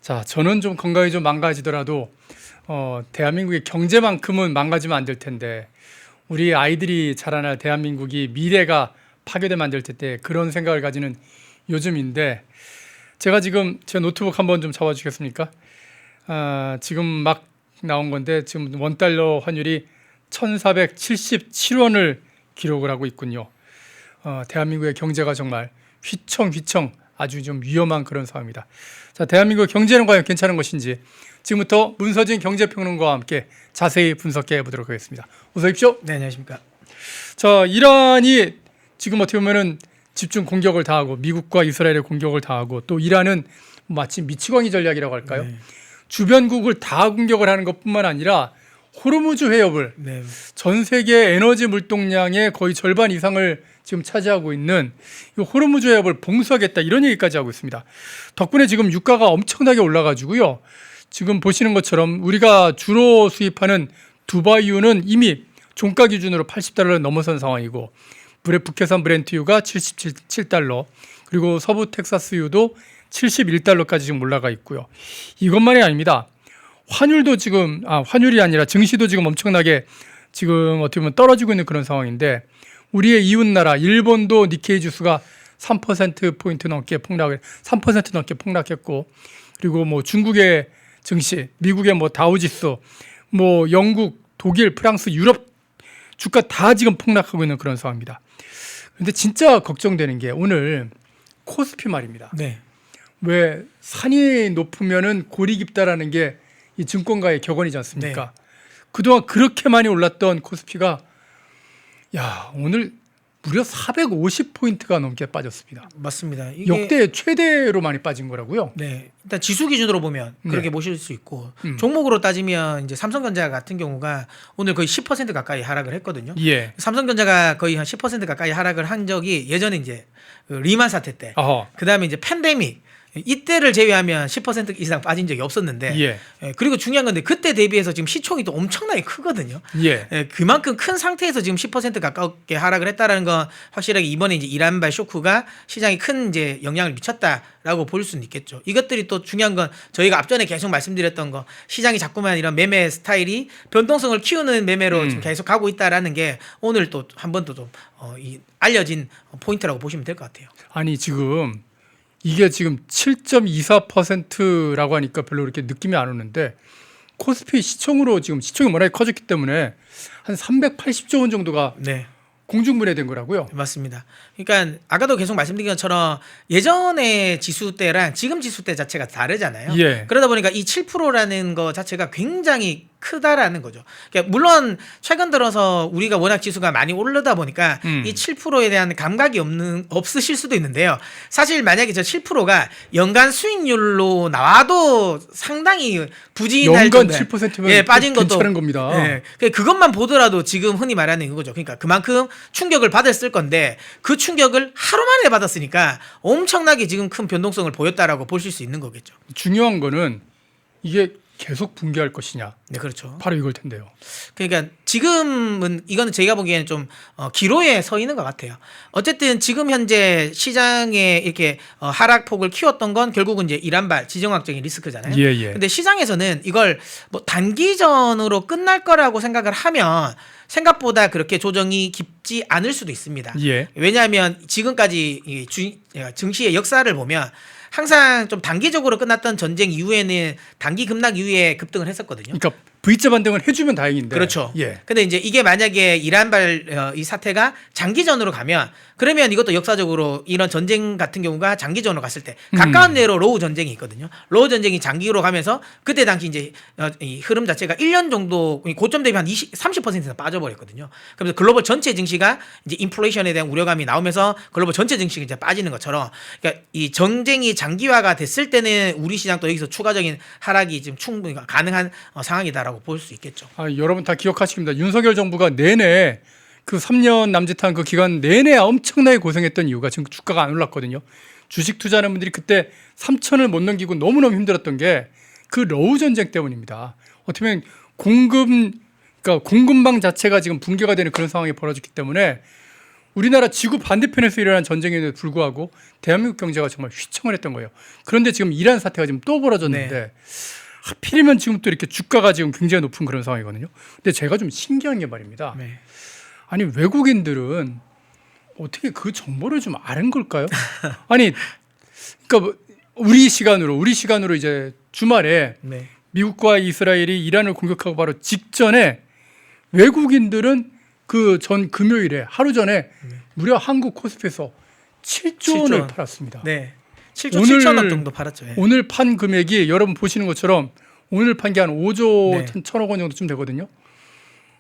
자, 저는 좀 건강이 좀 망가지더라도 대한민국의 경제만큼은 망가지면 안 될 텐데 우리 아이들이 자라날 대한민국이 미래가 파괴되면 안 될 텐데 그런 생각을 가지는 요즘인데 제가 지금 제 노트북 한번 좀 잡아주시겠습니까? 지금 막 나온 건데 지금 원달러 환율이 1,477원을 기록을 하고 있군요. 대한민국의 경제가 정말 휘청휘청 아주 좀 위험한 그런 상황입니다. 자, 대한민국 경제는 과연 괜찮은 것인지 지금부터 문서진 경제평론가와 함께 자세히 분석해 보도록 하겠습니다. 어서 오십시오. 네, 안녕하십니까. 자, 이란이 지금 어떻게 보면은 집중 공격을 당하고 미국과 이스라엘의 공격을 당하고 또 이란은 마치 미치광이 전략이라고 할까요? 네. 주변국을 다 공격을 하는 것뿐만 아니라 호르무즈 해협을 네. 전 세계 에너지 물동량의 거의 절반 이상을 지금 차지하고 있는 이 호르무즈 해협을 봉쇄하겠다 이런 얘기까지 하고 있습니다. 덕분에 지금 유가가 엄청나게 올라가지고요. 지금 보시는 것처럼 우리가 주로 수입하는 두바이유는 이미 종가 기준으로 80달러를 넘어선 상황이고 북해산 브렌트유가 77달러 그리고 서부 텍사스유도 71달러까지 지금 올라가 있고요. 이것만이 아닙니다. 환율도 지금 환율이 아니라 증시도 지금 엄청나게 지금 어떻게 보면 떨어지고 있는 그런 상황인데 우리의 이웃 나라 일본도 니케이 지수가 3%포인트 넘게 3% 넘게 폭락했고 그리고 뭐 중국의 증시, 미국의 뭐 다우지수, 뭐 영국, 독일, 프랑스, 유럽 주가 다 지금 폭락하고 있는 그런 상황입니다. 그런데 진짜 걱정되는 게 오늘 코스피 말입니다. 네. 왜 산이 높으면은 골이 깊다라는 게 이 증권가의 격언이지 않습니까? 네. 그동안 그렇게 많이 올랐던 코스피가 오늘 무려 450포인트가 넘게 빠졌습니다. 맞습니다. 이게 역대 최대로 많이 빠진 거라고요. 네. 일단 지수 기준으로 보면 그렇게 보실 수 있고 종목으로 따지면 이제 삼성전자 같은 경우가 오늘 거의 10% 가까이 하락을 했거든요. 예. 삼성전자가 거의 한 10% 가까이 하락을 한 적이 예전에 이제 그 리만 사태 때, 그다음에 이제 팬데믹 이때를 제외하면 10% 이상 빠진 적이 없었는데, 예. 그리고 중요한 건데 그때 대비해서 지금 시총이 또 엄청나게 크거든요. 예. 그만큼 큰 상태에서 지금 10% 가깝게 하락을 했다라는 건 확실하게 이번에 이제 이란발 쇼크가 시장에 큰 이제 영향을 미쳤다라고 볼 수는 있겠죠. 이것들이 또 중요한 건 저희가 앞전에 계속 말씀드렸던 거 시장이 자꾸만 이런 매매 스타일이 변동성을 키우는 매매로 지금 계속 가고 있다라는 게 오늘 또 한 번 더 좀 알려진 포인트라고 보시면 될 것 같아요. 아니 지금 이게 지금 7.24%라고 하니까 별로 그렇게 느낌이 안 오는데 코스피 시총으로 지금 시총이 워낙에 커졌기 때문에 한 380조 원 정도가 네. 공중분해된 거라고요. 맞습니다. 그러니까 아까도 계속 말씀드린 것처럼 예전의 지수 때랑 지금 지수 때 자체가 다르잖아요. 예. 그러다 보니까 이 7%라는 거 자체가 굉장히 크다라는 거죠. 그러니까 물론 최근 들어서 우리가 워낙 지수가 많이 오르다 보니까 이 7%에 대한 감각이 없으실 수도 있는데요. 사실 만약에 저 7%가 연간 수익률로 나와도 상당히 부진할 연간 정도의 7%면 빠진 것도 괜찮은 겁니다. 예, 그것만 보더라도 지금 흔히 말하는 이거죠. 그러니까 그만큼 충격을 받았을 건데 그 충격을 하루 만에 받았으니까 엄청나게 지금 큰 변동성을 보였다라고 보실 수 있는 거겠죠. 중요한 거는 이게 계속 붕괴할 것이냐. 네, 그렇죠. 바로 이걸 텐데요. 그러니까 지금은 이거는 제가 보기에는 좀 기로에 서 있는 것 같아요. 어쨌든 지금 현재 시장에 이렇게 하락폭을 키웠던 건 결국은 이제 이란발 지정학적인 리스크잖아요. 예, 예. 근데 시장에서는 이걸 뭐 단기전으로 끝날 거라고 생각을 하면 생각보다 그렇게 조정이 깊지 않을 수도 있습니다. 예. 왜냐하면 지금까지 이 증시의 역사를 보면 항상 좀 단기적으로 끝났던 전쟁 이후에는 단기 급락 이후에 급등을 했었거든요. 그러니까 V자 반등을 해주면 다행인데. 그렇죠. 예. 근데 이제 이게 만약에 이란발 이 사태가 장기전으로 가면 그러면 이것도 역사적으로 이런 전쟁 같은 경우가 장기전으로 갔을 때 가까운 내로 로우 전쟁이 있거든요. 로우 전쟁이 장기로 가면서 그때 당시 이제 이 흐름 자체가 1년 정도 고점 대비 한 30% 빠져버렸거든요. 그래서 글로벌 전체 증시가 이제 인플레이션에 대한 우려감이 나오면서 글로벌 전체 증시가 이제 빠지는 것처럼 그러니까 이 전쟁이 장기화가 됐을 때는 우리 시장도 여기서 추가적인 하락이 지금 충분히 가능한 상황이다라고 볼 수 있겠죠. 여러분 다 기억하십니다. 윤석열 정부가 내내 그 3년 남짓한 그 기간 내내 엄청나게 고생했던 이유가 지금 주가가 안 올랐거든요. 주식 투자하는 분들이 그때 3천을 못 넘기고 너무너무 힘들었던 게 그 러우 전쟁 때문입니다. 어떻게 보면 공급망 자체가 지금 붕괴가 되는 그런 상황이 벌어졌기 때문에 우리나라 지구 반대편에서 일어난 전쟁에도 불구하고 대한민국 경제가 정말 휘청을 했던 거예요. 그런데 지금 이란 사태가 지금 또 벌어졌는데 네. 하필이면 지금 또 이렇게 주가가 지금 굉장히 높은 그런 상황이거든요. 근데 제가 좀 신기한 게 말입니다. 네. 아니 외국인들은 어떻게 그 정보를 좀 아는 걸까요? 아니 그러니까 우리 시간으로 이제 주말에 네. 미국과 이스라엘이 이란을 공격하고 바로 직전에 외국인들은 그 전 금요일에 하루 전에 무려 한국 코스피에서 7조 원을 7조 원. 팔았습니다. 네. 7조 오늘- 7천억 정도 팔았죠. 예. 오늘 판 금액이 여러분 보시는 것처럼 오늘 판 게 한 5조 네. 1천억 원 정도쯤 되거든요.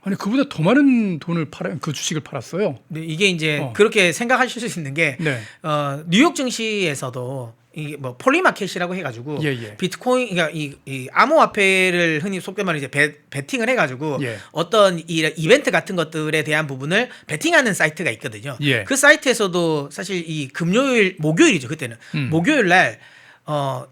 아니 그보다 더 많은 돈을 그 주식을 팔았어요. 네, 이게 이제 어. 그렇게 생각하실 수 있는 게 네. 뉴욕 증시에서도 이게 뭐 폴리마켓이라고 해가지고 예. 비트코인 그러니까 이 암호화폐를 흔히 속된 말로 이제 베팅을 해가지고 예. 어떤 이 이벤트 같은 것들에 대한 부분을 베팅하는 사이트가 있거든요. 예. 그 사이트에서도 사실 이 목요일이죠 그때는 목요일 날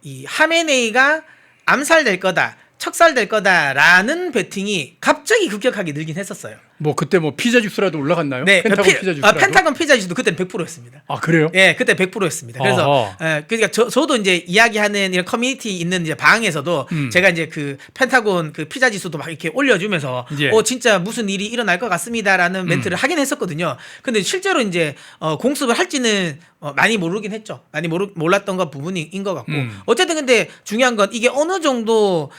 이 하메네이가 암살될 거다. 척살될 거다라는 베팅이 갑자기 급격하게 늘긴 했었어요. 뭐 그때 뭐 피자 지수라도 올라갔나요? 네, 펜타곤 피자 지수라도. 펜타곤 피자 지수도 그때는 100%였습니다. 아 그래요? 예, 그때 100%였습니다. 그래서 어허. 그러니까 저도 이제 이야기하는 이런 커뮤니티 있는 이제 방에서도 제가 이제 그 펜타곤 그 피자 지수도 막 이렇게 올려주면서 예. 진짜 무슨 일이 일어날 것 같습니다라는 멘트를 하긴 했었거든요. 근데 실제로 이제 공습을 할지는 많이 모르긴 했죠. 많이 몰랐던 것 부분인 것 같고 어쨌든 근데 중요한 건 이게 어느 정도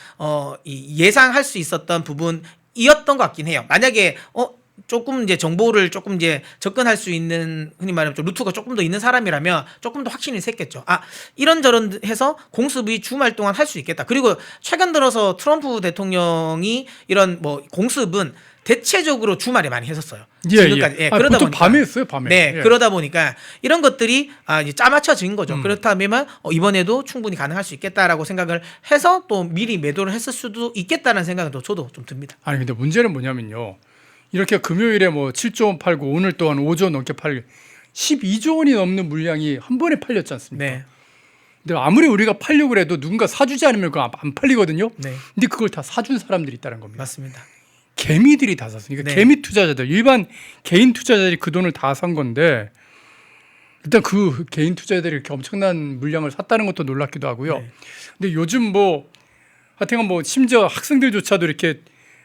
이 예상할 수 있었던 부분이었던 것 같긴 해요. 만약에 조금 이제 정보를 조금 이제 접근할 수 있는 흔히 말하면 좀 루트가 조금 더 있는 사람이라면 조금 더 확신이 샜겠죠. 아 이런저런 해서 공습이 주말 동안 할 수 있겠다. 그리고 최근 들어서 트럼프 대통령이 이런 뭐 공습은 대체적으로 주말에 많이 했었어요. 지금까지. 예, 그러다 보통 보니까 밤에 했어요, 밤에. 네, 예. 그러다 보니까 이런 것들이 이제 짜맞춰진 거죠. 그렇다면 이번에도 충분히 가능할 수 있겠다라고 생각을 해서 또 미리 매도를 했을 수도 있겠다는 생각은 또 저도 좀 듭니다. 아니 근데 문제는 뭐냐면요. 이렇게 금요일에 뭐 7조 원 팔고 오늘 또한 5조 원 넘게 팔 12조 원이 넘는 물량이 한 번에 팔렸지 않습니까? 네, 근데 아무리 우리가 팔려고 해도 누군가 사주지 않으면 그거 안 팔리거든요. 네, 근데 그걸 다 사준 사람들이 있다는 겁니다. 맞습니다. 개미들이 다 샀으니까 네. 개미 투자자들 일반 개인 투자자들이 그 돈을 다 산 건데 일단 그 개인 투자자들이 이렇게 엄청난 물량을 샀다는 것도 놀랍기도 하고요. 네. 근데 요즘 뭐 하여튼 뭐 심지어 학생들조차도 이렇게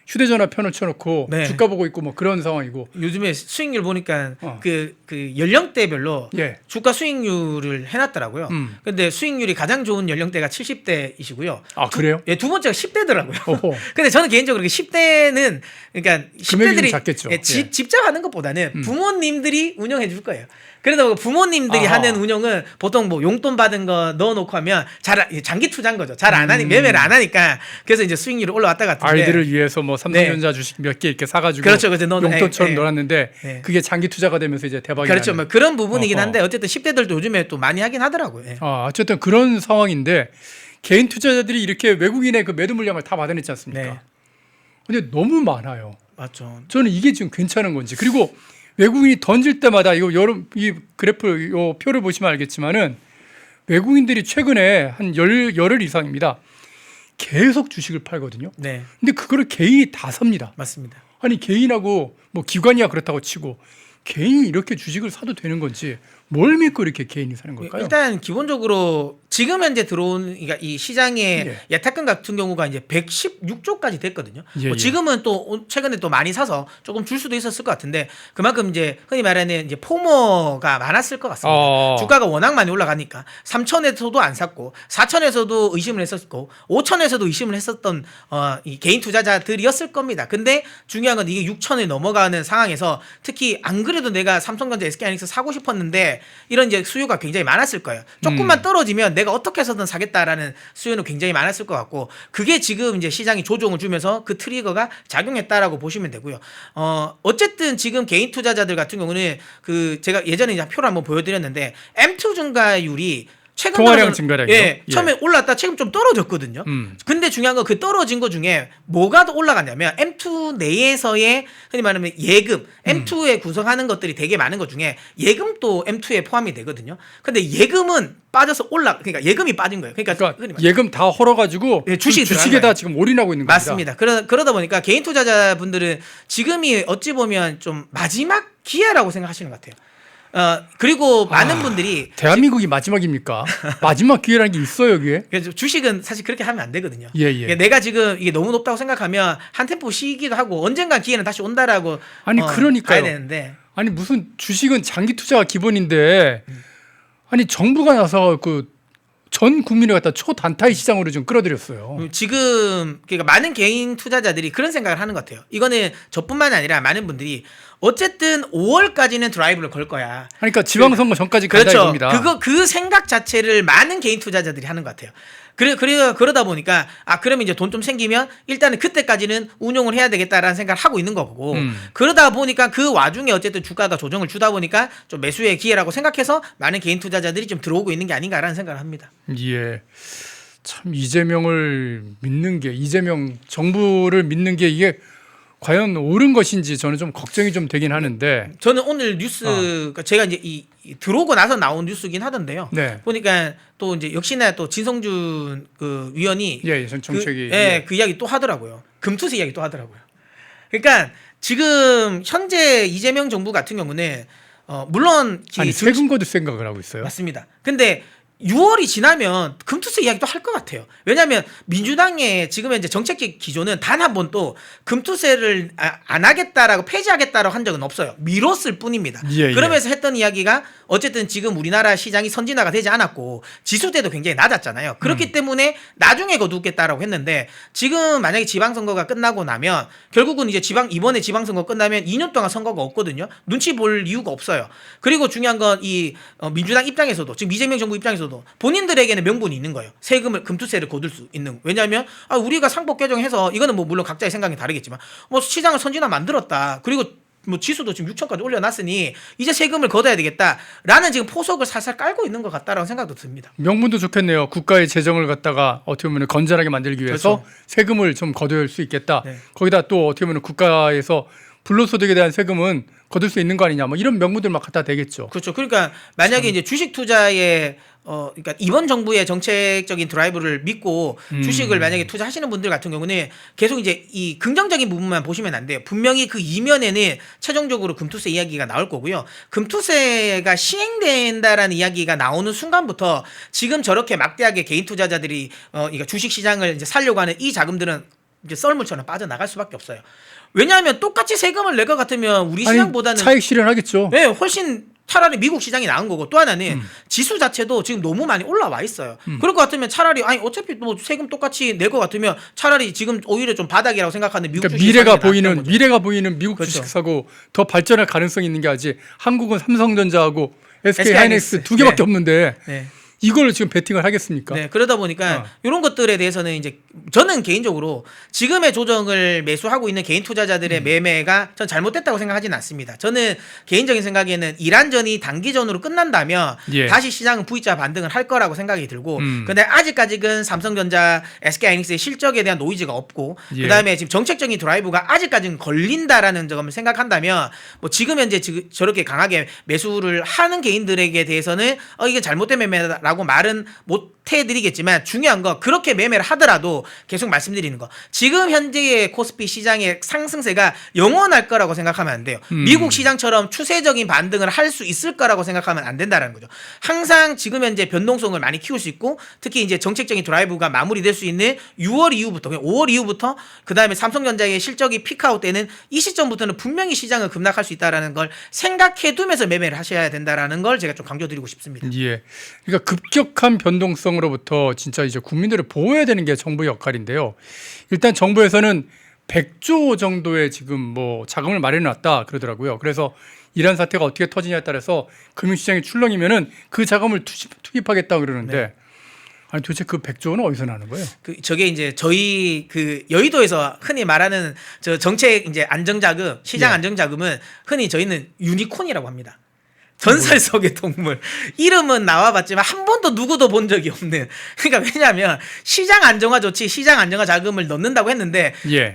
휴대전화 펴놓고 네. 주가 보고 있고 뭐 그런 상황이고. 요즘에 수익률 보니까 어. 그 연령대별로 예. 주가 수익률을 해놨더라고요. 음. 근데 수익률이 가장 좋은 연령대가 70대이시고요. 아 그래요? 예, 두 번째가 10대더라고요. 어허. 근데 저는 개인적으로 10대는 그러니까 금액이 좀 10대들이 작겠죠. 예. 직접 하는 것보다는 부모님들이 운영해 줄 거예요. 그러다 보니까 부모님들이 아하. 하는 운영은 보통 뭐 용돈 받은 거 넣어놓고 하면 장기 투자인 거죠. 잘 안 하니 매매를 안 하니까 그래서 이제 수익률이 올라왔다 같은데 아이들을 위해서 뭐 삼성전자 주식 몇 개 이렇게 사가지고 그렇죠, 그렇죠. 용돈처럼 예. 놀았는데 예. 그게 장기 투자가 되면서 이제 대박이 그렇죠. 나는. 뭐 그런 부분이긴 어허. 한데 어쨌든 10대들도 요즘에 또 많이 하긴 하더라고요. 예. 어쨌든 그런 상황인데 개인 투자자들이 이렇게 외국인의 그 매도 물량을 다 받아냈지 않습니까? 네. 근데 너무 많아요. 맞죠. 저는 이게 지금 괜찮은 건지. 그리고 외국인이 던질 때마다 이거 여러분 이 그래프 요 표를 보시면 알겠지만은 외국인들이 최근에 한 열흘 이상입니다. 계속 주식을 팔거든요. 네, 근데 그거를 개인이 다 삽니다. 맞습니다. 아니 개인하고 뭐 기관이야 그렇다고 치고 개인이 이렇게 주식을 사도 되는 건지 뭘 믿고 이렇게 개인이 사는 걸까요? 일단 기본적으로 지금 현재 들어온 그러니까 이 시장의 예. 예탁금 같은 경우가 이제 116조까지 됐거든요. 예, 뭐 예. 지금은 또 최근에 또 많이 사서 조금 줄 수도 있었을 것 같은데 그만큼 이제 흔히 말하는 이제 포모가 많았을 것 같습니다. 주가가 워낙 많이 올라가니까 3천에서도 안 샀고 4천에서도 의심을 했었고 5천에서도 의심을 했었던 이 개인 투자자들이었을 겁니다. 근데 중요한 건 이게 6천을 넘어가는 상황에서 특히 안 그래도 내가 삼성전자, SK하이닉스 사고 싶었는데 이런 이제 수요가 굉장히 많았을 거예요. 조금만 떨어지면 내가 어떻게 해서든 사겠다라는 수요는 굉장히 많았을 것 같고 그게 지금 이제 시장이 조종을 주면서 그 트리거가 작용했다라고 보시면 되고요. 어쨌든 지금 개인 투자자들 같은 경우는 그 제가 예전에 이제 표를 한번 보여드렸는데 M2 증가율이 최근 통화량 들어서는- 증가량이요? 예, 예. 처음에 올랐다 지금 좀 떨어졌거든요. 근데 중요한 건 그 떨어진 것 중에 뭐가 더 올라갔냐면 M2 내에서의 흔히 말하면 예금, M2에 구성하는 것들이 되게 많은 것 중에 예금도 M2에 포함이 되거든요. 근데 예금은 빠져서 그러니까 예금이 빠진 거예요. 그러니까 흔히 말하면 예금 다 헐어가지고 예, 주식이 그 들어간 주식에다 거예요. 지금 올인하고 있는 겁니다. 맞습니다. 그러다 보니까 개인 투자자분들은 지금이 어찌 보면 좀 마지막 기회라고 생각하시는 것 같아요. 그리고 많은 분들이 대한민국이 마지막입니까? 마지막 기회라는 게 있어요, 여기에? 그래서 주식은 사실 그렇게 하면 안 되거든요. 예. 그러니까 내가 지금 이게 너무 높다고 생각하면 한 템포 쉬기도 하고 언젠간 기회는 다시 온다라고 아니, 그러니까요. 봐야 되는데 아니 무슨 주식은 장기 투자가 기본인데 아니 정부가 나서 그 전 국민을 갖다 초단타의 시장으로 좀 끌어들였어요. 지금 그러니까 많은 개인 투자자들이 그런 생각을 하는 것 같아요. 이거는 저뿐만 아니라 많은 분들이 어쨌든 5월까지는 드라이브를 걸 거야. 그러니까 지방선거 전까지 간다 그렇죠. 이겁니다. 그 생각 자체를 많은 개인 투자자들이 하는 것 같아요. 그러다 보니까 그러면 이제 돈 좀 생기면 일단은 그때까지는 운용을 해야 되겠다라는 생각을 하고 있는 거고 그러다 보니까 그 와중에 어쨌든 주가가 조정을 주다 보니까 좀 매수의 기회라고 생각해서 많은 개인 투자자들이 좀 들어오고 있는 게 아닌가라는 생각을 합니다. 예. 참 이재명 정부를 믿는 게 이게 과연 옳은 것인지 저는 좀 걱정이 좀 되긴 하는데 저는 오늘 뉴스가 제가 이제 이 들어오고 나서 나온 뉴스긴 하던데요. 네. 보니까 또 이제 역시나 또 진성준 그 위원이 전 정책이 그 이야기 또 하더라고요. 금투세 이야기 또 하더라고요. 그러니까 지금 현재 이재명 정부 같은 경우는 물론 아니 세금 거둘 생각을 하고 있어요. 맞습니다. 근데 6월이 지나면 금투세 이야기도 할 것 같아요. 왜냐하면 민주당의 지금 현재 정책적 기조는 단 한 번도 금투세를 안 하겠다라고 폐지하겠다라고 한 적은 없어요. 미뤘을 뿐입니다. 그러면서 했던 이야기가 어쨌든 지금 우리나라 시장이 선진화가 되지 않았고 지수대도 굉장히 낮았잖아요. 그렇기 때문에 나중에 거두겠다라고 했는데 지금 만약에 지방선거가 끝나고 나면 결국은 이제 이번에 지방선거 끝나면 2년 동안 선거가 없거든요. 눈치 볼 이유가 없어요. 그리고 중요한 건 이 민주당 입장에서도 지금 이재명 정부 입장에서도 본인들에게는 명분이 있는 거예요. 금투세를 거둘 수 있는. 왜냐하면 우리가 상법 개정해서 이거는 뭐 물론 각자의 생각이 다르겠지만 뭐 시장을 선진화 만들었다. 그리고 뭐 지수도 지금 6천까지 올려놨으니 이제 세금을 걷어야 되겠다라는 지금 포석을 살살 깔고 있는 것 같다라는 생각도 듭니다. 명분도 좋겠네요. 국가의 재정을 갖다가 어떻게 보면 건전하게 만들기 위해서 그렇죠. 세금을 좀 거둘 수 있겠다. 네. 거기다 또 어떻게 보면 국가에서 불로소득에 대한 세금은 거둘 수 있는 거 아니냐. 뭐 이런 명분들 막 갖다 대겠죠. 그렇죠. 그러니까 만약에 이제 주식 투자에 그러니까 이번 정부의 정책적인 드라이브를 믿고 주식을 만약에 투자하시는 분들 같은 경우는 계속 이제 이 긍정적인 부분만 보시면 안 돼요. 분명히 그 이면에는 최종적으로 금투세 이야기가 나올 거고요. 금투세가 시행된다라는 이야기가 나오는 순간부터 지금 저렇게 막대하게 개인 투자자들이 그러니까 주식 시장을 이제 살려고 하는 이 자금들은 이제 썰물처럼 빠져나갈 수밖에 없어요. 왜냐하면 똑같이 세금을 낼 것 같으면 우리 시장보다는 차익 실현하겠죠. 네, 훨씬 차라리 미국 시장이 나은 거고 또 하나는 지수 자체도 지금 너무 많이 올라와 있어요. 그럴 것 같으면 차라리 어차피 뭐 세금 똑같이 낼 것 같으면 차라리 지금 오히려 좀 바닥이라고 생각하는 미국 주식 미래가 보이는 미국 그렇죠. 주식 사고 더 발전할 가능성이 있는 게 아직 한국은 삼성전자하고 SK SK 하이닉스 두 개밖에 네. 없는데 네. 이걸 지금 베팅을 하겠습니까? 네, 그러다 보니까 이런 것들에 대해서는 이제 저는 개인적으로 지금의 조정을 매수하고 있는 개인 투자자들의 매매가 전 잘못됐다고 생각하지는 않습니다. 저는 개인적인 생각에는 이란전이 단기전으로 끝난다면 다시 시장은 V자 반등을 할 거라고 생각이 들고 근데 아직까지는 삼성전자, SK하이닉스의 실적에 대한 노이즈가 없고 그다음에 지금 정책적인 드라이브가 아직까지는 걸린다라는 점을 생각한다면 뭐 지금 현재 저렇게 강하게 매수를 하는 개인들에게 대해서는 이게 잘못된 매매다라고 말은 못 해드리겠지만 중요한 거 그렇게 매매를 하더라도 계속 말씀드리는 거 지금 현재의 코스피 시장의 상승세가 영원할 거라고 생각하면 안 돼요. 미국 시장처럼 추세적인 반등을 할 수 있을 거라고 생각하면 안 된다는 거죠. 항상 지금 현재 변동성을 많이 키울 수 있고 특히 이제 정책적인 드라이브가 마무리될 수 있는 6월 이후부터 5월 이후부터 그 다음에 삼성전자의 실적이 피크아웃 때는 이 시점부터는 분명히 시장을 급락할 수 있다라는 걸 생각해두면서 매매를 하셔야 된다라는 걸 제가 좀 강조드리고 싶습니다. 예, 그러니까 급격한 변동성 으로부터 진짜 이제 국민들을 보호해야 되는 게 정부의 역할인데요. 일단 정부에서는 100조 정도의 지금 뭐 자금을 마련해 놨다 그러더라고요. 그래서 이란 사태가 어떻게 터지냐에 따라서 금융시장이 출렁이면은 그 자금을 투입하겠다 그러는데 네. 아니 도대체 그 100조는 어디서 나는 거예요? 저게 이제 저희 그 여의도에서 흔히 말하는 저 정책 이제 안정자금, 시장 안정자금은 흔히 저희는 유니콘이라고 합니다. 전설 속의 동물. 이름은 나와봤지만 한 번도 누구도 본 적이 없는. 그러니까 왜냐하면 시장 안정화 조치, 시장 안정화 자금을 넣는다고 했는데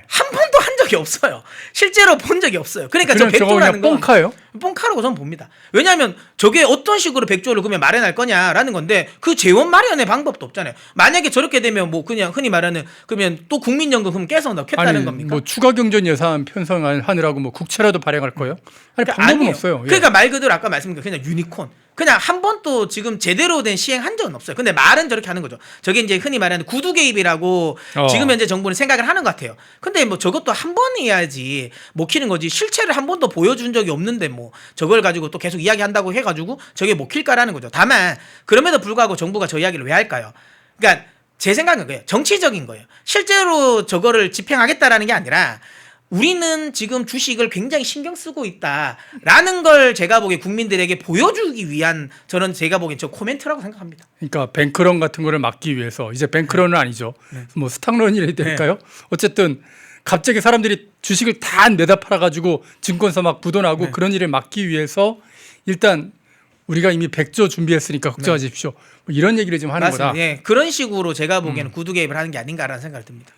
한 번도 한 적이 없어요. 실제로 본 적이 없어요. 그러니까 저 100조라는 건 뻥카예요? 뻥카라고 저는 봅니다. 왜냐하면 저게 어떤 식으로 100조를 그러면 마련할 거냐라는 건데 그 재원 마련의 방법도 없잖아요. 만약에 저렇게 되면 뭐 그냥 흔히 말하는 그러면 또 국민연금 그럼 깨서 넣겠다는 겁니까? 뭐 추가 경전 예산 편성하느라고 뭐 국채라도 발행할 거예요? 아니 그러니까 방법은 아니에요. 없어요. 예. 그러니까 말 그대로 아까 말씀드린 그냥 유니콘. 그냥 한 번도 지금 제대로 된 시행한 적은 없어요. 근데 말은 저렇게 하는 거죠. 저게 이제 흔히 말하는 구두 개입이라고 지금 현재 정부는 생각을 하는 것 같아요. 근데 뭐 저것도 한 번 해야지 먹히는 거지. 실체를 한 번도 보여준 적이 없는데 뭐 저걸 가지고 또 계속 이야기한다고 해가지고 저게 먹힐까라는 거죠. 다만 그럼에도 불구하고 정부가 저 이야기를 왜 할까요? 그러니까 제 생각은 그예요. 정치적인 거예요. 실제로 저거를 집행하겠다라는 게 아니라 우리는 지금 주식을 굉장히 신경 쓰고 있다라는 걸 제가 보기에 국민들에게 보여주기 위한 저는 제가 보기엔 저 코멘트라고 생각합니다. 그러니까 뱅크런 같은 거를 막기 위해서 이제 뱅크런은 아니죠. 뭐 스탁런이라 될까요? 어쨌든 갑자기 사람들이 주식을 다 내다 팔아가지고 증권사 막 부도나고 그런 일을 막기 위해서 일단 우리가 이미 100조 준비했으니까 걱정하지 마십시오. 뭐 이런 얘기를 지금 하는 맞습니다. 거다. 예, 그런 식으로 제가 보기에는 구두 개입을 하는 게 아닌가라는 생각이 듭니다.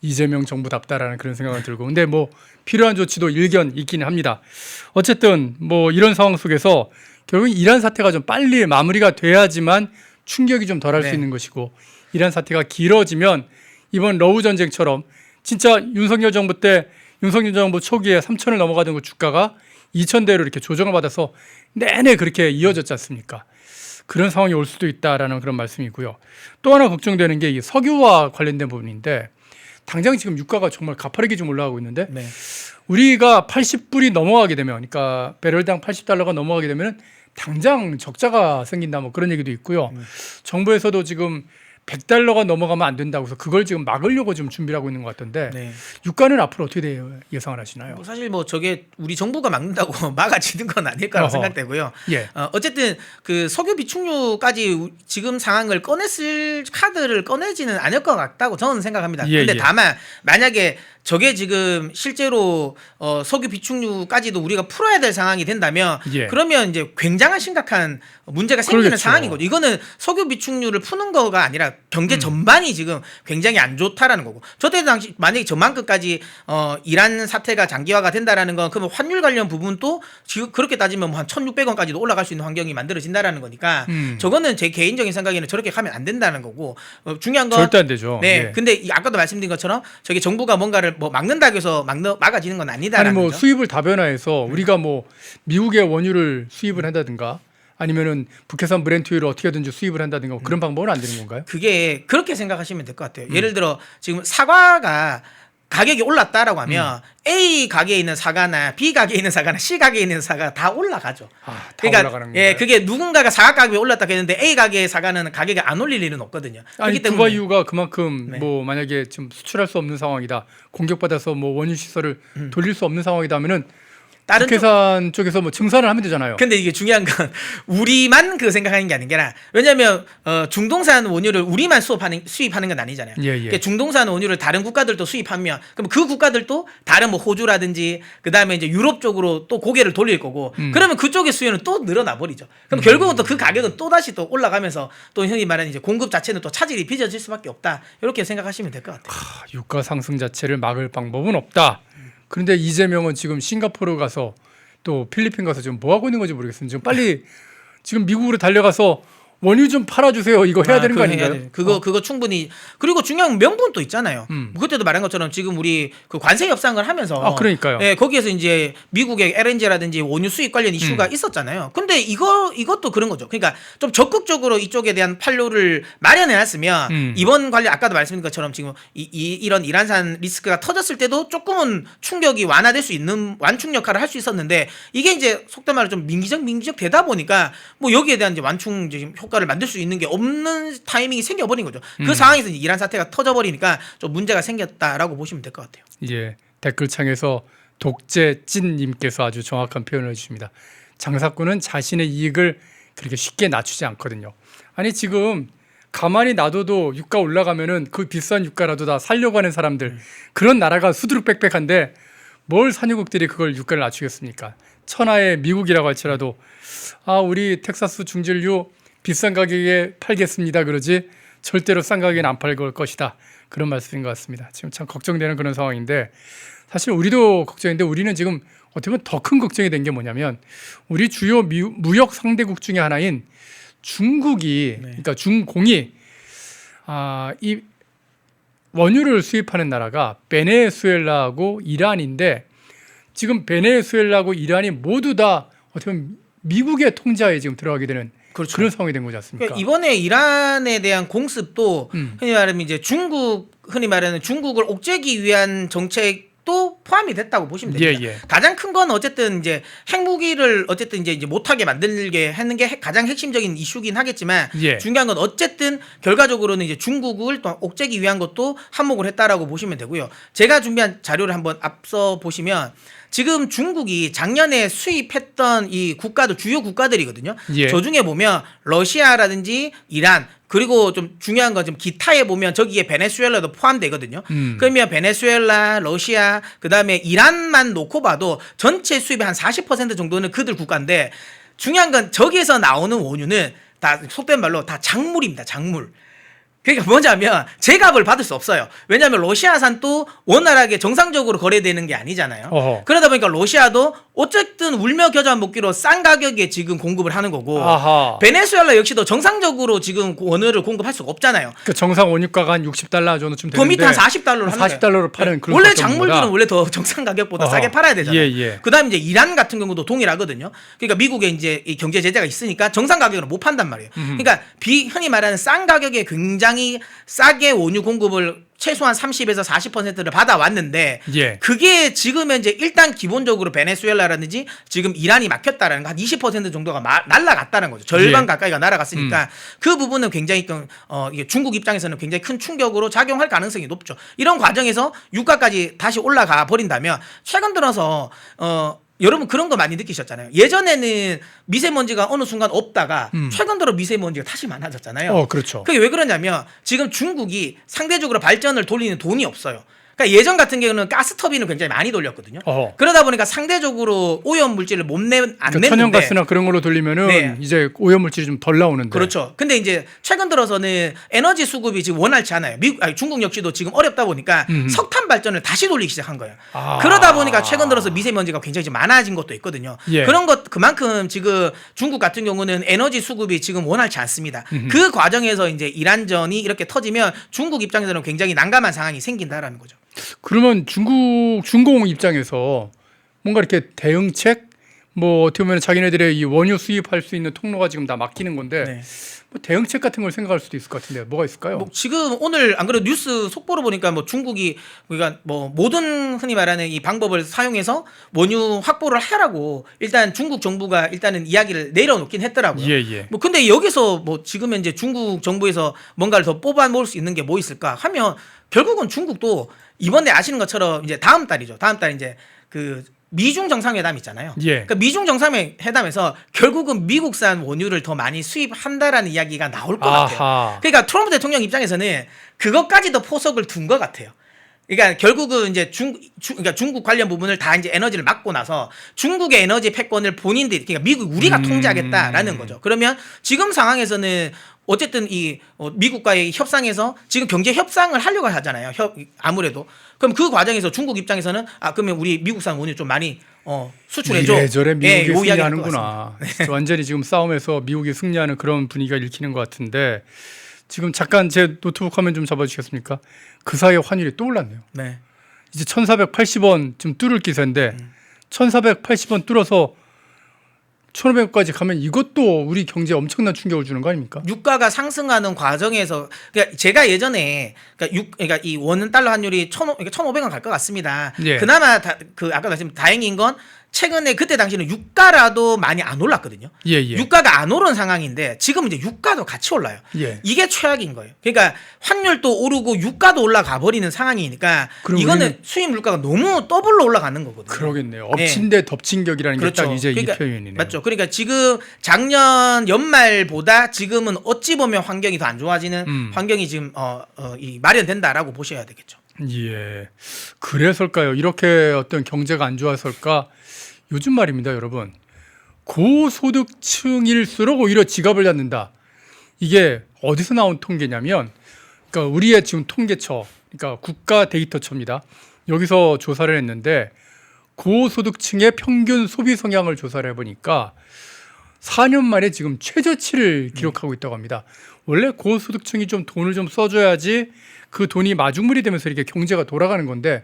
이재명 정부답다라는 그런 생각이 들고 근데 뭐 필요한 조치도 일견 있기는 합니다. 어쨌든 뭐 이런 상황 속에서 결국 이란 사태가 좀 빨리 마무리가 돼야지만 충격이 좀 덜할 수 있는 것이고 이란 사태가 길어지면 이번 러우 전쟁처럼 진짜 윤석열 정부 때 윤석열 정부 초기에 3천을 넘어가던 그 주가가 2,000대로 이렇게 조정을 받아서 내내 그렇게 이어졌지 않습니까? 그런 상황이 올 수도 있다라는 그런 말씀이고요. 또 하나 걱정되는 게 이 석유와 관련된 부분인데 당장 지금 유가가 정말 가파르게 좀 올라가고 있는데 우리가 80불이 넘어가게 되면 그러니까 배럴당 80달러가 넘어가게 되면 당장 적자가 생긴다 뭐 그런 얘기도 있고요. 정부에서도 지금 100달러가 넘어가면 안 된다고 해서 그걸 지금 막으려고 좀 준비를 하고 있는 것 같던데 유가는 앞으로 어떻게 돼요? 예상을 하시나요? 뭐 사실 뭐 저게 우리 정부가 막는다고 막아지는 건 아닐 거라고 생각되고요. 예. 어쨌든 그 석유 비축유까지 지금 상황을 꺼냈을 카드를 꺼내지는 않을 것 같다고 저는 생각합니다. 예, 근데 예. 다만 만약에 저게 지금 실제로 석유 비축유까지도 우리가 풀어야 될 상황이 된다면 예. 그러면 이제 굉장한 심각한 문제가 생기는 그러겠죠. 상황인 거죠. 이거는 석유 비축유를 푸는 거가 아니라 경제 전반이 지금 굉장히 안 좋다라는 거고. 저때 당시 만약에 저만큼까지 이란 사태가 장기화가 된다라는 건 그러면 환율 관련 부분도 지금 그렇게 따지면 뭐 한 1,600원까지도 올라갈 수 있는 환경이 만들어진다라는 거니까 저거는 제 개인적인 생각에는 저렇게 가면 안 된다는 거고 중요한 건 절대 안 되죠. 네. 예. 근데 아까도 말씀드린 것처럼 저게 정부가 뭔가를 뭐 막는다고 해서 막아지는 건 아니 아니다라는 뭐 거죠. 수입을 다변화해서 우리가 뭐 미국의 원유를 수입을 한다든가 아니면은 북해산 브렌트유를 어떻게든지 수입을 한다든가 뭐 그런 방법은 안 되는 건가요? 그게 그렇게 생각하시면 될 것 같아요. 예를 들어 지금 사과가 가격이 올랐다라고 하면 A 가게에 있는 사과나 B 가게에 있는 사과나 C 가게에 있는 사과가 다 올라가죠. 다 그러니까 올라가는 건가요? 예, 그게 누군가가 사과 가격이 올랐다 했는데 A 가게의 사과는 가격이 안 올릴 일은 없거든요. 아니 그렇기 때문에 두바이유가 그만큼 네. 뭐 만약에 지금 수출할 수 없는 상황이다 공격받아서 뭐 원유 시설을 돌릴 수 없는 상황이다 하면은 다른 북해산 쪽에서 뭐 증산을 하면 되잖아요. 근데 이게 중요한 건 우리만 그 생각하는 게 아니라 왜냐하면 중동산 원유를 우리만 수입하는 건 아니잖아요. 예, 예. 그러니까 중동산 원유를 다른 국가들도 수입하면 그럼 그 국가들도 다른 뭐 호주라든지 그 다음에 이제 유럽 쪽으로 또 고개를 돌릴 거고 그러면 그쪽의 수요는 또 늘어나 버리죠. 그럼 결국은 또 그 가격은 또 다시 또 올라가면서 또 흔히 말하는 이제 공급 자체는 또 차질이 빚어질 수밖에 없다. 이렇게 생각하시면 될 것 같아요. 유가 상승 자체를 막을 방법은 없다. 그런데 이재명은 지금 싱가포르 가서 또 필리핀 가서 지금 뭐 하고 있는 건지 모르겠습니다. 지금 빨리 지금 미국으로 달려가서 원유 좀 팔아주세요. 이거 해야 되는 거 아닌가요? 그거 충분히 그리고 중요한 명분도 있잖아요. 그때도 말한 것처럼 지금 우리 그 관세 협상을 하면서 그러니까요. 예, 거기에서 이제 미국의 LNG라든지 원유 수입 관련 이슈가 있었잖아요. 근데 이것도 그런 거죠. 그러니까 좀 적극적으로 이쪽에 대한 판로를 마련해놨으면 이번 관련 아까도 말씀드린 것처럼 지금 이런 이란산 리스크가 터졌을 때도 조금은 충격이 완화될 수 있는 완충 역할을 할 수 있었는데 이게 이제 속된 말로 좀 민기적 되다 보니까 뭐 여기에 대한 이제 완충 지금 효과를 만들 수 있는 게 없는 타이밍이 생겨버린 거죠. 그 상황에서 이란 사태가 터져버리니까 좀 문제가 생겼다라고 보시면 될 것 같아요. 예, 댓글창에서 독재찐님께서 아주 정확한 표현을 해주십니다. 장사꾼은 자신의 이익을 그렇게 쉽게 낮추지 않거든요. 아니 지금 가만히 놔둬도 유가 올라가면은 그 비싼 유가라도 다 살려고 하는 사람들 그런 나라가 수두룩빽빽한데 뭘 산유국들이 그걸 유가를 낮추겠습니까? 천하의 미국이라고 할지라도 우리 텍사스 중진류 비싼 가격에 팔겠습니다 그러지 절대로 싼 가격에는 안 팔 것이다 그런 말씀인 것 같습니다. 지금 참 걱정되는 그런 상황인데 사실 우리도 걱정인데 우리는 지금 어떻게 보면 더 큰 걱정이 된 게 뭐냐면 우리 주요 무역 상대국 중에 하나인 중국이 그러니까 중공이 이 원유를 수입하는 나라가 베네수엘라하고 이란인데 지금 베네수엘라하고 이란이 모두 다 어떻게 보면 미국의 통제하에 지금 들어가게 되는 그렇죠. 그런 상황이 된 거지 않습니까? 그러니까 이번에 이란에 대한 공습도 흔히 말하면 이제 흔히 말하는 중국을 옥죄기 위한 정책도 포함이 됐다고 보시면 됩니다. 예. 가장 큰 건 어쨌든 이제 핵무기를 어쨌든 이제 못하게 만들게 하는 게 가장 핵심적인 이슈긴 하겠지만 예. 중요한 건 어쨌든 결과적으로는 이제 중국을 또 옥죄기 위한 것도 한몫을 했다라고 보시면 되고요. 제가 준비한 자료를 한번 앞서 보시면 지금 중국이 작년에 수입했던 이 국가들 주요 국가들이거든요. 예. 저 중에 보면 러시아라든지 이란 그리고 좀 중요한 건 좀 기타에 보면 저기에 베네수엘라도 포함되거든요. 그러면 베네수엘라, 러시아, 그다음에 이란만 놓고 봐도 전체 수입의 한 40% 정도는 그들 국가인데 중요한 건 저기에서 나오는 원유는 다 속된 말로 다 작물입니다. 작물. 그러니까 뭐냐면 제값을 받을 수 없어요. 왜냐하면 러시아산도 원활하게 정상적으로 거래되는 게 아니잖아요. 어허. 그러다 보니까 러시아도 어쨌든 울며 겨자 먹기로 싼 가격에 지금 공급을 하는 거고 아하. 베네수엘라 역시도 정상적으로 지금 원유를 공급할 수가 없잖아요. 그 정상 원유가가 한 60달러 정도쯤 더 되는데 밑에 한 40달러로 하는 거예요. 40달러로 파는 그런 원래 것도 없는 작물들은 거다. 원래 더 정상 가격보다 어허. 싸게 팔아야 되잖아요. 예. 그다음에 이제 이란 같은 경우도 동일하거든요. 그러니까 미국에 이제 이 경제 제재가 있으니까 정상 가격으로 못 판단 말이에요. 그러니까 흔히 말하는 싼 가격에 굉장히 싸게 원유 공급을 최소한 30에서 40%를 받아왔는데 예. 그게 지금 현재 일단 기본적으로 베네수엘라라든지 지금 이란이 막혔다라는 거 한 20% 정도가 날아갔다는 거죠. 절반 예. 가까이가 날아갔으니까 그 부분은 굉장히 이게 중국 입장에서는 굉장히 큰 충격으로 작용할 가능성이 높죠. 이런 과정에서 유가까지 다시 올라가 버린다면 최근 들어서 여러분 그런 거 많이 느끼셨잖아요. 예전에는 미세먼지가 어느 순간 없다가 최근 들어 미세먼지가 다시 많아졌잖아요. 그렇죠. 그게 왜 그러냐면 지금 중국이 상대적으로 발전을 돌리는 돈이 없어요. 그러니까 예전 같은 경우는 가스 터빈을 굉장히 많이 돌렸거든요. 그러다 보니까 상대적으로 오염 물질을 안 냈는데 천연가스나 그런 걸로 돌리면은 네. 이제 오염 물질이 좀 덜 나오는데. 그렇죠. 근데 이제 최근 들어서는 에너지 수급이 지금 원활치 않아요. 중국 역시도 지금 어렵다 보니까 석탄 발전을 다시 돌리기 시작한 거예요. 그러다 보니까 최근 들어서 미세먼지가 굉장히 좀 많아진 것도 있거든요. 예. 그런 것 그만큼 지금 중국 같은 경우는 에너지 수급이 지금 원활치 않습니다. 그 과정에서 이제 이란전이 이렇게 터지면 중국 입장에서는 굉장히 난감한 상황이 생긴다라는 거죠. 그러면 중공 입장에서 뭔가 이렇게 대응책 뭐 어떻게 보면 자기네들의 이 원유 수입할 수 있는 통로가 지금 다 막히는 건데 네. 뭐 대응책 같은 걸 생각할 수도 있을 것 같은데 뭐가 있을까요? 뭐 지금 오늘 안 그래도 뉴스 속보로 보니까 뭐 중국이 그러니까 뭐 모든 흔히 말하는 이 방법을 사용해서 원유 확보를 하라고 일단 중국 정부가 일단은 이야기를 내려놓긴 했더라고요. 예. 뭐 근데 여기서 뭐 지금 현재 중국 정부에서 뭔가를 더 뽑아 먹을 수 있는 게 뭐 있을까 하면 결국은 중국도 이번에 아시는 것처럼 이제 다음 달 이제 그 미중 정상회담 있잖아요. 예. 그러니까 미중 정상회담에서 결국은 미국산 원유를 더 많이 수입한다라는 이야기가 나올 것 같아요. 아하. 그러니까 트럼프 대통령 입장에서는 그것까지도 포석을 둔 것 같아요. 그러니까 결국은 이제 그러니까 중국 관련 부분을 다 이제 에너지를 막고 나서 중국의 에너지 패권을 본인들이 그러니까 우리가 통제하겠다라는 거죠. 그러면 지금 상황에서는 어쨌든 이 미국과의 협상에서 지금 경제 협상을 하려고 하잖아요. 아무래도 그럼 그 과정에서 중국 입장에서는 그러면 우리 미국산 원유 좀 많이 수출해줘. 이래저래 미국이 요 이야기를 승리하는구나. 완전히 지금 싸움에서 미국이 승리하는 그런 분위기가 읽히는 것 같은데 지금 잠깐 제 노트북 화면 좀 잡아주시겠습니까? 그 사이에 환율이 또 올랐네요. 네. 이제 1,480원 좀 뚫을 기세인데 1,480원 뚫어서 1,500원까지 가면 이것도 우리 경제에 엄청난 충격을 주는 거 아닙니까? 유가가 상승하는 과정에서 그러니까 제가 예전에 그러니까 이 원 달러 환율이 1,500원 갈 것 같습니다. 예. 그나마 아까 말씀 다행인 건 최근에 그때 당시는 유가라도 많이 안 올랐거든요. 예. 유가가 안 오른 상황인데 지금 이제 유가도 같이 올라요. 예. 이게 최악인 거예요. 그러니까 환율도 오르고 유가도 올라가 버리는 상황이니까 이거는 수입 물가가 너무 더블로 올라가는 거거든요. 그러겠네요. 엎친 데 덮친 격이라는 게 딱 이제 그러니까, 이 표현이네요. 맞죠. 그러니까 지금 작년 연말보다 지금은 어찌 보면 환경이 더 안 좋아지는 환경이 지금 마련된다라고 보셔야 되겠죠. 예. 그래서일까요? 이렇게 어떤 경제가 안 좋아서일까? 요즘 말입니다, 여러분. 고소득층일수록 오히려 지갑을 닫는다. 이게 어디서 나온 통계냐면, 그러니까 우리의 지금 통계처, 그러니까 국가 데이터처입니다. 여기서 조사를 했는데 고소득층의 평균 소비 성향을 조사를 해보니까 4년 만에 지금 최저치를 기록하고 있다고 합니다. 원래 고소득층이 좀 돈을 좀 써줘야지 그 돈이 마중물이 되면서 이렇게 경제가 돌아가는 건데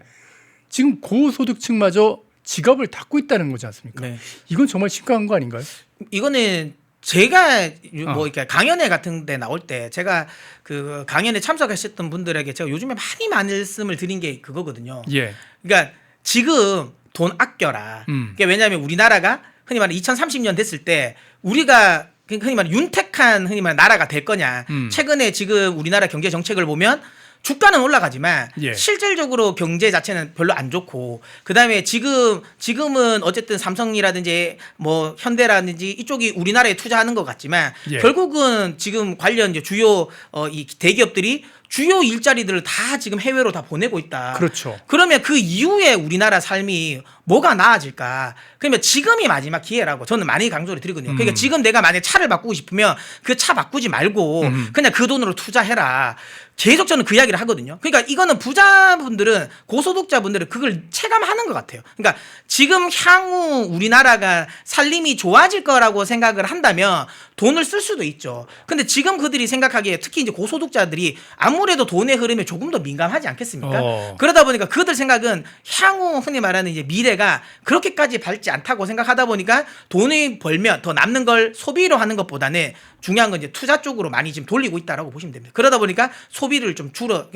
지금 고소득층마저 지갑을 닫고 있다는 거지 않습니까? 네. 이건 정말 심각한 거 아닌가요? 이거는 제가 뭐 이렇게 강연회 같은 데 나올 때 제가 그 강연에 참석하셨던 분들에게 제가 요즘에 많이 말씀을 드린 게 그거거든요. 예. 그러니까 지금 돈 아껴라. 그게 왜냐하면 우리나라가 흔히 말하는 2030년 됐을 때 우리가 흔히 말하는 윤택한 흔히 말하는 나라가 될 거냐. 최근에 지금 우리나라 경제 정책을 보면 주가는 올라가지만 예. 실질적으로 경제 자체는 별로 안 좋고 그다음에 지금은 어쨌든 삼성이라든지 뭐 현대라든지 이쪽이 우리나라에 투자하는 것 같지만 예. 결국은 지금 관련 이제 주요 이 대기업들이 주요 일자리들을 다 지금 해외로 다 보내고 있다. 그렇죠. 그러면 그 이후에 우리나라 삶이 뭐가 나아질까? 그러면 지금이 마지막 기회라고 저는 많이 강조를 드리거든요. 그러니까 지금 내가 만약에 차를 바꾸고 싶으면 그 차 바꾸지 말고 그냥 그 돈으로 투자해라. 계속 저는 그 이야기를 하거든요. 그러니까 이거는 부자분들은 고소득자분들은 그걸 체감하는 것 같아요. 그러니까 지금 향후 우리나라가 살림이 좋아질 거라고 생각을 한다면 돈을 쓸 수도 있죠. 근데 지금 그들이 생각하기에 특히 이제 고소득자들이 아무래도 돈의 흐름에 조금 더 민감하지 않겠습니까? 그러다 보니까 그들 생각은 향후 흔히 말하는 이제 미래가 그렇게까지 밝지 않다고 생각하다 보니까 돈을 벌면 더 남는 걸 소비로 하는 것보다는 중요한 건 이제 투자 쪽으로 많이 지금 돌리고 있다라고 보시면 됩니다. 그러다 보니까 소비를 좀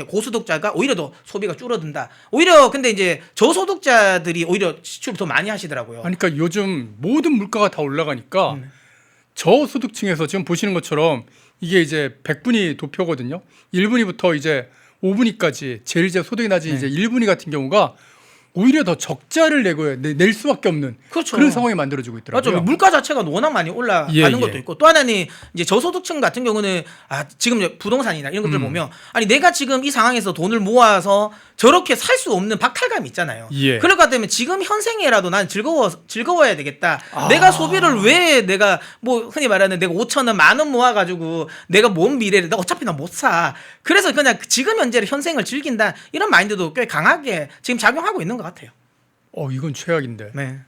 고소득자가 오히려 더 소비가 줄어든다. 오히려 근데 이제 저소득자들이 오히려 지출을 더 많이 하시더라고요. 그러니까 요즘 모든 물가가 다 올라가니까 저소득층에서 지금 보시는 것처럼 이게 이제 100분위 도표거든요. 1분위부터 이제 5분위까지 제일 이제 소득이 낮은 이제 1분위 같은 경우가 오히려 더 적자를 낼 수밖에 없는 그렇죠. 그런 상황이 만들어지고 있더라고요. 맞죠. 물가 자체가 워낙 많이 올라가는 예, 것도 예. 있고 또 하나는 이제 저소득층 같은 경우는 지금 이제 부동산이나 이런 것들 보면 아니 내가 지금 이 상황에서 돈을 모아서 저렇게 살 수 없는 박탈감이 있잖아요. 예. 그럴 것 같으면 지금 현생이라도 난 즐거워야 되겠다. 내가 소비를 왜 내가 뭐 흔히 말하는 내가 5,000원 10,000원 모아가지고 내가 뭔 미래를 나 어차피 나 못 사. 그래서 그냥 지금 현재를 현생을 즐긴다 이런 마인드도 꽤 강하게 지금 작용하고 있는 것 같아요. 이건 최악인데. 네.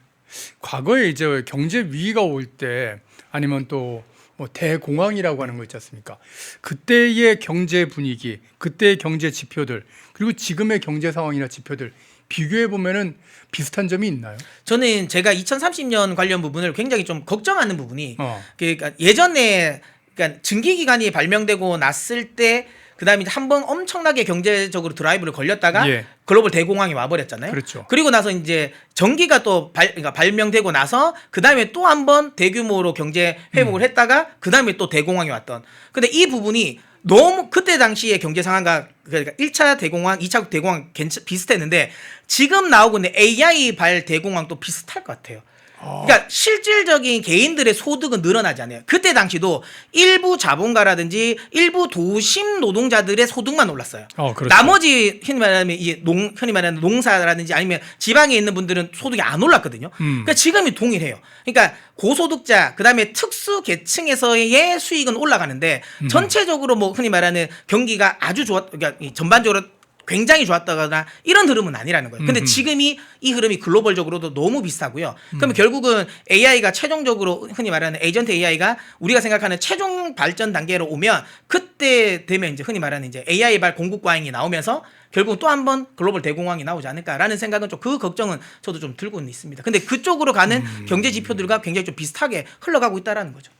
과거에 이제 경제 위기가 올 때 아니면 또 뭐 대공황이라고 하는 거 있지 않습니까? 그때의 경제 분위기, 그때의 경제 지표들 그리고 지금의 경제 상황이나 지표들 비교해 보면은 비슷한 점이 있나요? 저는 제가 2030년 관련 부분을 굉장히 좀 걱정하는 부분이 그러니까 예전에 그러니까 증기 기간이 발명되고 났을 때 그다음에 한번 엄청나게 경제적으로 드라이브를 걸렸다가 예. 글로벌 대공황이 와버렸잖아요. 그렇죠. 그리고 나서 이제 전기가 또 그러니까 발명되고 나서 그다음에 또 한번 대규모로 경제 회복을 했다가 그다음에 또 대공황이 왔던. 근데 이 부분이 너무 그때 당시의 경제 상황과 그러니까 1차 대공황, 2차 대공황 비슷했는데 지금 나오고 있는 AI 발 대공황도 비슷할 것 같아요. 그러니까 실질적인 개인들의 소득은 늘어나지 않아요. 그때 당시도 일부 자본가라든지 일부 도심 노동자들의 소득만 올랐어요. 그렇죠. 나머지 흔히 말하는 농사라든지 아니면 지방에 있는 분들은 소득이 안 올랐거든요. 그러니까 지금이 동일해요. 그러니까 고소득자 그다음에 특수 계층에서의 수익은 올라가는데 전체적으로 뭐 흔히 말하는 경기가 아주 그러니까 전반적으로 굉장히 좋았다거나 이런 흐름은 아니라는 거예요. 근데 지금이 이 흐름이 글로벌적으로도 너무 비슷하고요. 그러면 결국은 AI가 최종적으로 흔히 말하는 에이전트 AI가 우리가 생각하는 최종 발전 단계로 오면 그때 되면 이제 흔히 말하는 이제 AI 발 공급 과잉이 나오면서 결국 또 한 번 글로벌 대공황이 나오지 않을까라는 생각은 좀 그 걱정은 저도 좀 들고는 있습니다. 근데 그쪽으로 가는 경제 지표들과 굉장히 좀 비슷하게 흘러가고 있다라는 거죠.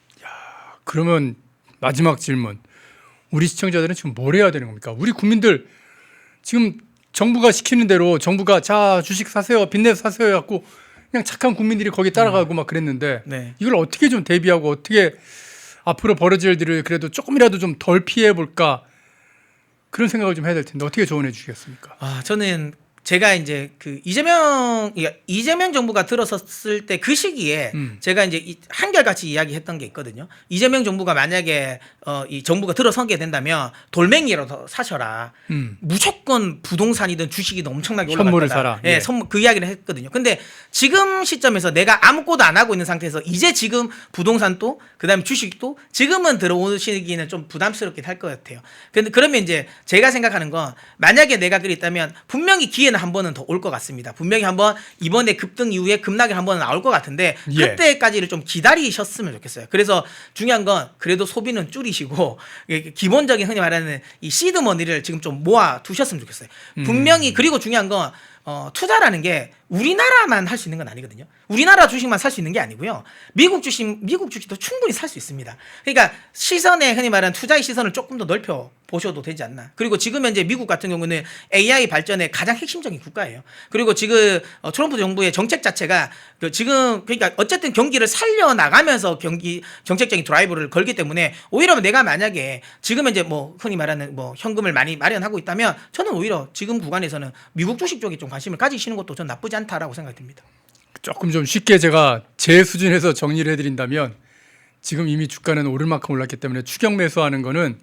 그러면 마지막 질문. 우리 시청자들은 지금 뭘 해야 되는 겁니까? 우리 국민들 지금 정부가 시키는 대로 정부가 자 주식 사세요 빚내서 사세요 해갖고 그냥 착한 국민들이 거기 따라가고 막 그랬는데 네. 이걸 어떻게 좀 대비하고 어떻게 앞으로 벌어질 일을 그래도 조금이라도 좀 덜 피해 볼까 그런 생각을 좀 해야 될 텐데 어떻게 조언해 주시겠습니까? 저는 제가 이제 그 이재명 정부가 들어섰을 때 그 시기에 제가 이제 한결같이 이야기했던 게 있거든요. 이재명 정부가 만약에 이 정부가 들어서게 된다면 돌멩이라도 사셔라. 무조건 부동산이든 주식이든 엄청나게 올라갈 현물을 거다. 사라. 예, 예. 그 이야기를 했거든요. 근데 지금 시점에서 내가 아무것도 안 하고 있는 상태에서 이제 지금 부동산도 그다음에 주식도 지금은 들어오시기는 좀 부담스럽게 할 것 같아요. 근데 그러면 이제 제가 생각하는 건 만약에 내가 그랬다면 분명히 기회는 한 번은 더 올 것 같습니다. 분명히 한번 이번에 급등 이후에 급락이 한 번은 나올 것 같은데 예. 그때까지를 좀 기다리셨으면 좋겠어요. 그래서 중요한 건 그래도 소비는 줄이시고 기본적인 흔히 말하는 이 시드 머니를 지금 좀 모아 두셨으면 좋겠어요. 분명히 그리고 중요한 건 투자라는 게 우리나라만 할 수 있는 건 아니거든요. 우리나라 주식만 살 수 있는 게 아니고요. 미국 주식도 충분히 살 수 있습니다. 그러니까 시선에 흔히 말하는 투자의 시선을 조금 더 넓혀 보셔도 되지 않나. 그리고 지금 현재 미국 같은 경우는 AI 발전의 가장 핵심적인 국가예요. 그리고 지금 트럼프 정부의 정책 자체가 지금 그러니까 어쨌든 경기를 살려 나가면서 정책적인 드라이브를 걸기 때문에 오히려 내가 만약에 지금 현재 뭐 흔히 말하는 뭐 현금을 많이 마련하고 있다면 저는 오히려 지금 구간에서는 미국 주식 쪽에 좀 관심을 가지시는 것도 전 나쁘지 않다라고 생각이 듭니다. 조금 좀 쉽게 제가 제 수준에서 정리를 해드린다면 지금 이미 주가는 오를 만큼 올랐기 때문에 추격 매수하는 거는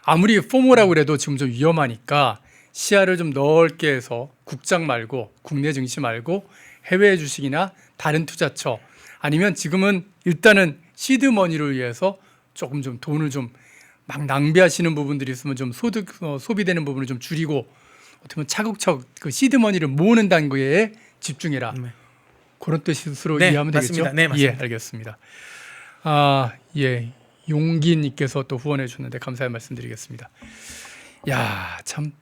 아무리 포모라고 그래도 지금 좀 위험하니까 시야를 좀 넓게 해서 국장 말고 국내 증시 말고 해외 주식이나 다른 투자처 아니면 지금은 일단은 시드머니를 위해서 조금 좀 돈을 좀 막 낭비하시는 부분들이 있으면 좀 소비되는 부분을 좀 줄이고 어떻게 보면 차곡차곡 그 시드머니를 모으는 단계에 집중해라. 그런 뜻으로 네, 이해하면 맞습니다. 되겠죠? 네, 맞습니다. 예, 알겠습니다. 아, 예. 용기님께서 또 후원해 주셨는데 감사의 말씀드리겠습니다. 야, 참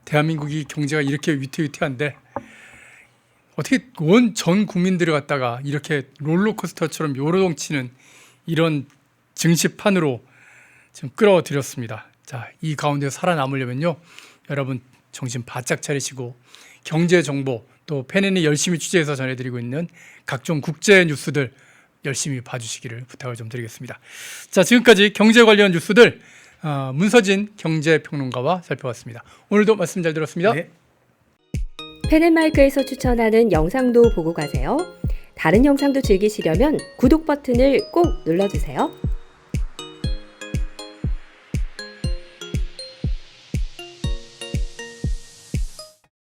대한민국이 경제가 이렇게 위태위태한데 어떻게 온 전 국민들을 갖다가 이렇게 롤러코스터처럼 요동치는 이런 증시판으로 지금 끌어들였습니다. 자, 이 가운데 살아남으려면요, 여러분 정신 바짝 차리시고 경제 정보 또 팬앤이 열심히 취재해서 전해드리고 있는 각종 국제 뉴스들 열심히 봐주시기를 부탁을 좀 드리겠습니다. 자, 지금까지 경제 관련 뉴스들 문서진 경제평론가와 살펴봤습니다. 오늘도 말씀 잘 들었습니다. 네. 펜앤마이크에서 추천하는 영상도 보고 가세요. 다른 영상도 즐기시려면 구독 버튼을 꼭 눌러주세요.